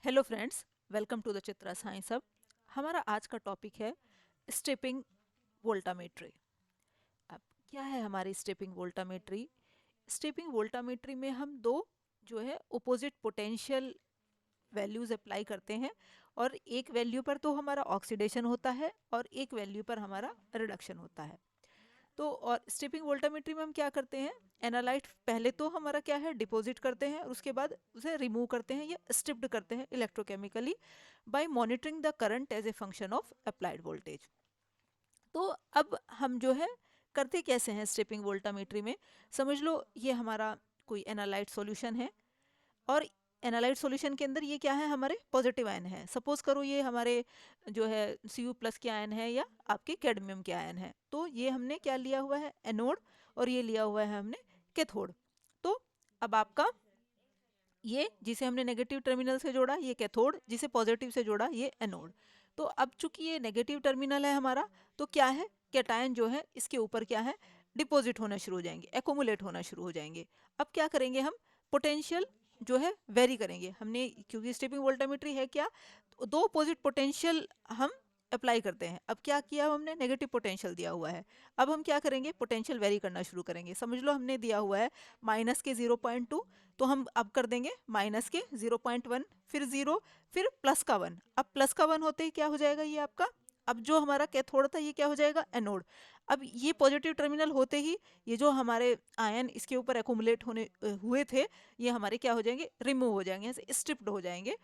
Hello friends, welcome to the Chitra science hub. हमारा आज का टॉपिक है स्टेपिंग वोल्टामेट्री। अब क्या है हमारी स्टेपिंग वोल्टामेट्री? स्टेपिंग वोल्टामेट्री में हम दो जो है ओपोजिट पोटेंशियल वैल्यूज अप्लाई करते हैं, और एक वैल्यू पर तो हमारा ऑक्सीडेशन होता है और एक वैल्यू पर हमारा रिडक्शन होता है। तो और स्टेपिंग वोल्टामेट्री में हम क्या करते हैं, एनालाइट पहले तो हमारा क्या है डिपॉजिट करते हैं और उसके बाद उसे रिमूव करते हैं या स्ट्रिप्ड करते हैं electrochemically by monitoring the current as a function of applied voltage. तो अब हम जो है करते कैसे हैं स्टेपिंग वोल्टामेट्री में? समझ लो ये हमारा कोई एनालाइट सॉल्यूशन है, और एनालाइट सॉल्यूशन के अंदर ये क्या है, हमारे पॉजिटिव आयन है। सपोज करो ये हमारे जो है Cu प्लस के आयन है या आपके कैडमियम के आयन है। तो ये हमने क्या लिया हुआ है, एनोड, और ये लिया हुआ है हमने कैथोड। तो अब आपका ये जिसे हमने नेगेटिव टर्मिनल से जोड़ा ये कैथोड, जिसे पॉजिटिव से जोड़ा ये एनोड। तो अब चूंकि ये नेगेटिव टर्मिनल है हमारा, तो क्या है, कैटायन जो है इसके ऊपर क्या है, डिपॉजिट होना शुरू हो जाएंगे, एकोमुलेट होना शुरू हो जाएंगे। अब क्या करेंगे हम, पोटेंशियल जो है वेरी करेंगे हमने, क्योंकि स्टेपिंग वोल्टामेट्री है क्या, तो दो अपोजिट पोटेंशियल हम अप्लाई करते हैं। अब क्या किया हमने, नेगेटिव पोटेंशियल दिया हुआ है। अब हम क्या करेंगे, पोटेंशियल वेरी करना शुरू करेंगे। समझ लो हमने दिया हुआ है माइनस के 0.2, तो हम अब कर देंगे माइनस के 0.1, फिर 0, फिर प्लस का 1। अब प्लस का 1 होते ही क्या हो जाएगा ये आपका, अब जो हमारा कैथोड था ये क्या हो जाएगा, एनोड। अब ये पॉजिटिव टर्मिनल होते ही ये जो हमारे आयन इसके ऊपर एकुमुलेट होने हुए थे, ये हमारे क्या हो जाएंगे, रिमूव हो जाएंगे, ऐसे स्ट्रिप्ड हो जाएंगे।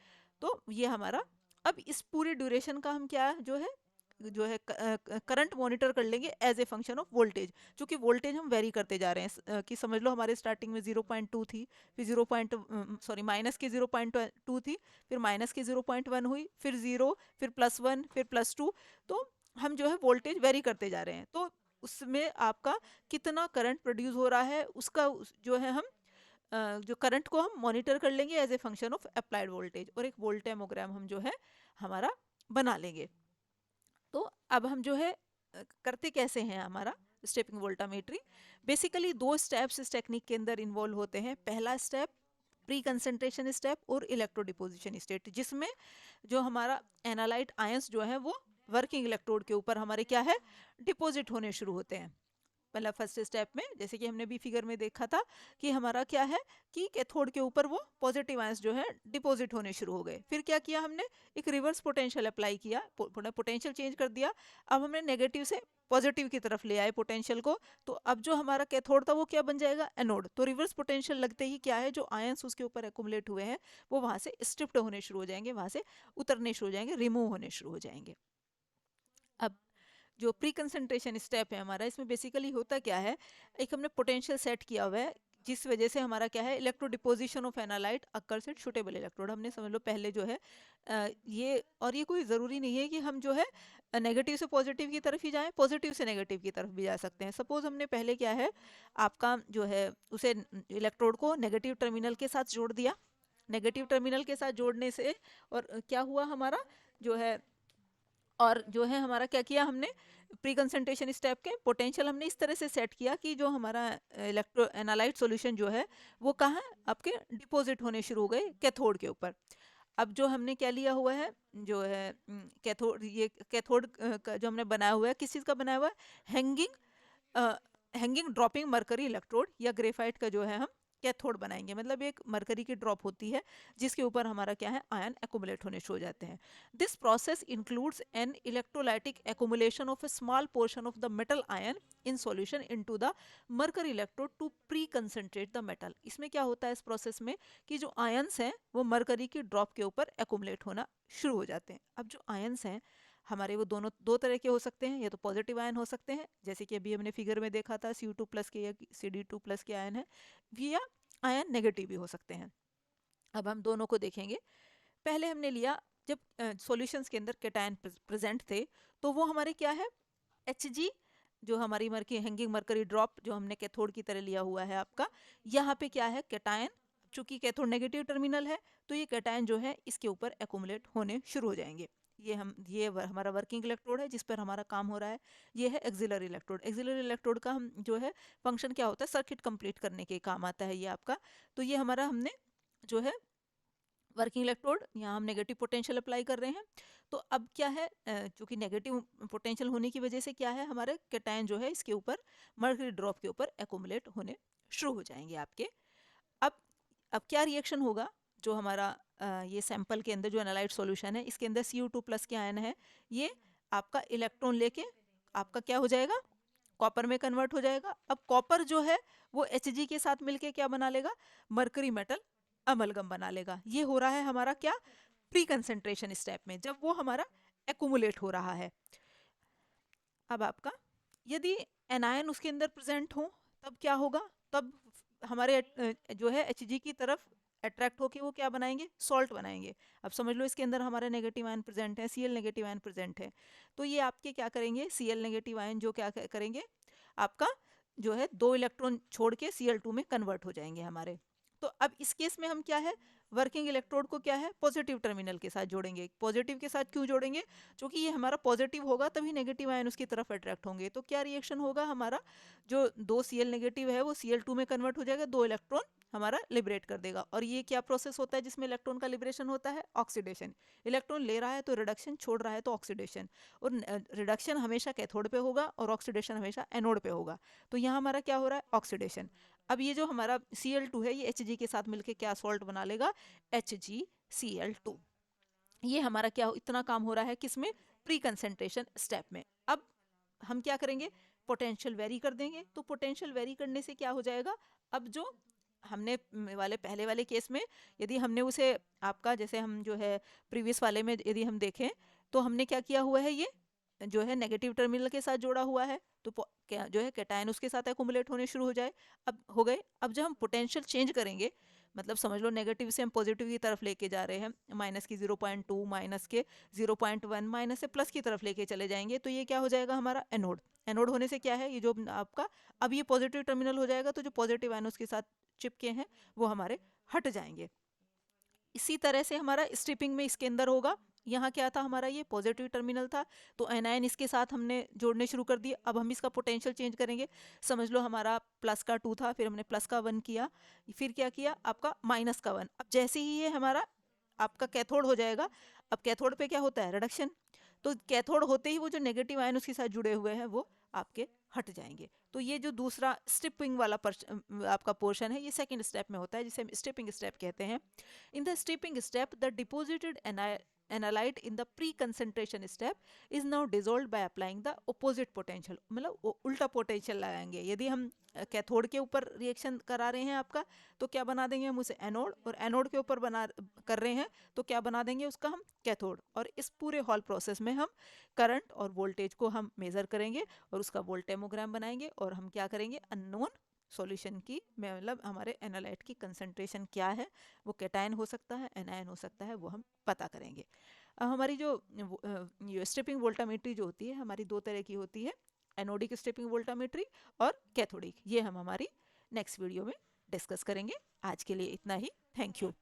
तो ये हमारा, अब इस पूरी ड्यूरेशन का हम क्या जो है करंट मॉनिटर कर लेंगे as a function of voltage. क्योंकि वोल्टेज हम वेरी करते जा रहे हैं, कि समझ लो हमारे स्टार्टिंग में 0.2 थी, फिर 0 सॉरी माइनस की 0.2 थी, फिर माइनस की 0.1 हुई, फिर 0, फिर +1, फिर +2। तो हम जो है वोल्टेज वेरी करते जा रहे हैं। तो उसमें आपका कितना करंट प्रोड्यूस हो रहा है उसका जो है हम जो करंट को हम मॉनिटर कर लेंगे as a function of applied voltage, और एक वोल्टेमोग्राम हम जो है हमारा बना लेंगे। तो अब हम जो है करते कैसे हैं हमारा स्टेपिंग वोल्टामेट्री? बेसिकली दो स्टेप्स इस टेक्निक के अंदर इन्वॉल्व होते हैं। पहला स्टेप प्री कंसंट्रेशन स्टेप और इलेक्ट्रो डिपोजिशन स्टेट, जिसमें जो हमारा एनालाइट आयंस जो है वो वर्किंग इलेक्ट्रोड के ऊपर हमारे क्या है, डिपॉजिट होने शुरू होते हैं। मतलब फर्स्ट स्टेप में जैसे कि हमने भी फिगर में देखा था कि हमारा क्या है, कि कैथोड के ऊपर वो पॉजिटिव आयंस जो है डिपॉजिट होने शुरू हो गए। फिर क्या किया हमने, एक रिवर्स पोटेंशियल अप्लाई किया, पोटेंशियल चेंज कर दिया। अब हमने नेगेटिव से पॉजिटिव की तरफ ले आए पोटेंशियल को। तो अब जो हमारा कैथोड था वो क्या बन जाएगा, एनोड। तो रिवर्स पोटेंशियल लगते ही क्या है, जो आयंस उसके ऊपर एकुमुलेट हुए हैं वो वहां से स्ट्रिप्ट होने शुरू हो जाएंगे, वहां से उतरने शुरू हो जाएंगे, रिमूव होने शुरू हो जाएंगे। अब जो प्री कंसंट्रेशन स्टेप है हमारा, इसमें बेसिकली होता क्या है, एक हमने पोटेंशियल सेट किया हुआ है, जिस वजह से हमारा क्या है, electro deposition of analyte occurs at suitable electrode. हमने समझ लो पहले जो है ये, और ये कोई ज़रूरी नहीं है कि हम जो है नेगेटिव से पॉजिटिव की तरफ ही जाएं, पॉजिटिव से नेगेटिव की तरफ भी जा सकते हैं। सपोज हमने पहले क्या है, आपका जो है उसे इलेक्ट्रोड को नेगेटिव टर्मिनल के साथ जोड़ दिया। नेगेटिव टर्मिनल के साथ जोड़ने से और क्या हुआ हमारा जो है, और जो है हमारा क्या किया हमने, प्री कंसंट्रेशन स्टेप के पोटेंशियल हमने इस तरह से सेट किया कि जो हमारा इलेक्ट्रो एनालाइट सॉल्यूशन जो है वो कहाँ आपके डिपॉजिट होने शुरू हो गए, कैथोड के ऊपर। अब जो हमने क्या लिया हुआ है, जो है कैथोड, ये कैथोड का जो हमने बनाया हुआ है, किस चीज़ का बनाया हुआ है, hanging hanging dropping mercury electrode या ग्रेफाइट का जो है हम कैथोड बनाएंगे। मतलब एक मरकरी की ड्रॉप होती है जिसके ऊपर हमारा क्या है, आयन एकुमुलेट होने शुरू हो जाते हैं। This process includes an electrolytic accumulation of a small portion of the metal ion in solution into the mercury electrode to pre concentrate the metal. इसमें क्या होता है इस प्रोसेस में, कि जो आयंस हैं वो मरकरी की ड्रॉप के ऊपर एकुमुलेट होना शुरू हो जाते हैं। अब जो आयंस हैं हमारे, वो दोनों दो तरह के हो सकते हैं, या तो पॉजिटिव आयन हो सकते हैं, जैसे कि अभी हमने फिगर में देखा था Cu2 प्लस के या Cd2 प्लस के आयन है, या आयन नेगेटिव भी हो सकते हैं। अब हम दोनों को देखेंगे। पहले हमने लिया, जब सॉल्यूशंस के अंदर कैटायन प्रेजेंट थे, तो वो हमारे क्या है, Hg, जो हमारी मरकी हैंगिंग मरकरी ड्रॉप जो हमने कैथोड की तरह लिया हुआ है आपका, यहाँ पे क्या है कैटायन, चूंकि कैथोड नेगेटिव टर्मिनल है तो ये कैटायन जो है इसके ऊपर एकुमुलेट होने शुरू हो जाएंगे। हमारा वर्किंग इलेक्ट्रोड है जिस पर हमारा काम हो रहा है। ये है एक्सिलरी इलेक्ट्रोड। एक्सिलरी इलेक्ट्रोड का हम जो है फंक्शन क्या होता है, सर्किट कंप्लीट करने के काम आता है ये आपका। तो ये हमारा हमने जो है वर्किंग इलेक्ट्रोड, यहाँ हम नेगेटिव पोटेंशियल अप्लाई कर रहे हैं। तो अब क्या है, चूंकि नेगेटिव पोटेंशियल होने की वजह से क्या है, हमारे कैटायन जो है इसके ऊपर मर्करी ड्रॉप के ऊपर एक्यूमुलेट होने शुरू हो जाएंगे आपके। अब अब क्या रिएक्शन होगा, जो हमारा ये सैंपल के अंदर जो एनालाइट सॉल्यूशन है इसके अंदर Cu2 प्लस के आयन है, ये आपका इलेक्ट्रॉन लेके आपका क्या हो जाएगा, कॉपर में कन्वर्ट हो जाएगा। अब कॉपर जो है वो Hg के साथ मिलके क्या बना लेगा, मरकरी मेटल अमलगम बना लेगा। ये हो रहा है हमारा क्या, प्री कंसेंट्रेशन स्टेप में, जब वो हमारा एक्यूमुलेट हो रहा है। अब आपका यदि एनायन उसके अंदर प्रेजेंट हो तब क्या होगा, तब हमारे जो है Hg की तरफ अट्रैक्ट होके वो क्या बनाएंगे, सॉल्ट बनाएंगे। अब समझ लो इसके अंदर हमारे नेगेटिव आयन प्रेजेंट है, Cl नेगेटिव आयन प्रेजेंट है, तो ये आपके क्या करेंगे, Cl नेगेटिव आयन जो क्या करेंगे, आपका जो है 2 इलेक्ट्रॉन छोड़ के Cl2 में कन्वर्ट हो जाएंगे हमारे। तो अब इस केस में हम क्या है, वर्किंग इलेक्ट्रोड को क्या है, पॉजिटिव टर्मिनल के साथ जोड़ेंगे। पॉजिटिव के साथ क्यों जोड़ेंगे, क्योंकि ये हमारा पॉजिटिव होगा तभी नेगेटिव आयन उसकी तरफ अट्रैक्ट होंगे। तो क्या रिएक्शन होगा, हमारा जो 2 Cl नेगेटिव है वो Cl2 में कन्वर्ट हो जाएगा, 2 इलेक्ट्रॉन हमारा लिबरेट कर देगा। और ये क्या प्रोसेस होता है जिसमें इलेक्ट्रॉन का लिबरेशन होता है, ऑक्सीडेशन। इलेक्ट्रॉन ले रहा है तो रिडक्शन, छोड़ रहा है तो ऑक्सीडेशन। और रिडक्शन हमेशा कैथोड पे होगा और ऑक्सीडेशन हमेशा एनोड पे होगा। तो यहाँ हमारा क्या हो रहा है, ऑक्सीडेशन। अब ये जो हमारा Cl2 है ये Hg के साथ मिलके क्या सॉल्ट बना लेगा, HgCl2। ये हमारा क्या इतना काम हो रहा है किसमें, प्री कंसेंट्रेशन स्टेप में। अब हम क्या करेंगे, पोटेंशियल वेरी कर देंगे। तो पोटेंशियल वेरी करने से क्या हो जाएगा, अब जो हमने वाले पहले वाले केस में यदि हमने उसे आपका, जैसे हम जो है प्रीवियस वाले में यदि हम देखें तो हमने क्या किया हुआ है, ये जो है नेगेटिव टर्मिनल के साथ जोड़ा हुआ है, तो क्या जो है कैटायन उसके साथ एक्यूमुलेट होने शुरू हो जाए। अब हो गए। अब जब हम पोटेंशियल चेंज करेंगे, मतलब समझ लो नेगेटिव से हम पॉजिटिव की तरफ लेके जा रहे हैं, माइनस की 0.2, माइनस के 0.1, माइनस से प्लस की तरफ लेके चले जाएंगे, तो ये क्या हो जाएगा हमारा एनोड। एनोड होने से क्या है, ये जो आपका अब ये पॉजिटिव टर्मिनल हो जाएगा, तो जो पॉजिटिव आयन उसके साथ चिपके हैं वो हमारे हट जाएंगे। इसी तरह से हमारा स्ट्रिपिंग में इसके अंदर होगा। यहाँ क्या था हमारा, ये पॉजिटिव टर्मिनल था, तो एनायन इसके साथ हमने जोड़ने शुरू कर दिए। अब हम इसका पोटेंशियल चेंज करेंगे। समझ लो हमारा प्लस का 2 था, फिर हमने प्लस का 1 किया, फिर क्या किया आपका माइनस का 1। अब जैसे ही ये हमारा आपका कैथोड हो जाएगा, अब कैथोड पे क्या होता है, रिडक्शन। तो कैथोड होते ही वो जो नेगेटिव आयन उसके साथ जुड़े हुए हैं वो आपके हट जाएंगे। तो ये जो दूसरा स्ट्रिपिंग वाला आपका पोर्शन है, ये सेकंड स्टेप में होता है, जिसे हम स्ट्रिपिंग स्टेप कहते हैं। In the stripping step, the deposited analyte in the pre-concentration step is now dissolved by applying the opposite potential, मतलब उल्टा पोटेंशियल लगाएंगे। यदि हम कैथोड के ऊपर रिएक्शन करा रहे हैं आपका, तो क्या बना देंगे हम उसे एनोड, और एनोड के ऊपर बना कर रहे हैं तो क्या बना देंगे उसका हम कैथोड। और इस पूरे हॉल प्रोसेस में हम करंट और वोल्टेज को हम मेजर करेंगे और उसका वोल्टेमोग्राम बनाएंगे, और हम क्या करेंगे, अननोन सॉल्यूशन की, मतलब हमारे एनालाइट की कंसंट्रेशन क्या है, वो कैटायन हो सकता है, एनायन हो सकता है, वो हम पता करेंगे। अब हमारी जो स्ट्रिपिंग वोल्टामेट्री जो होती है हमारी 2 तरह की होती है, एनोडिक स्ट्रिपिंग वोल्टामेट्री और कैथोडिक। ये हम हमारी नेक्स्ट वीडियो में डिस्कस करेंगे। आज के लिए इतना ही, थैंक यू।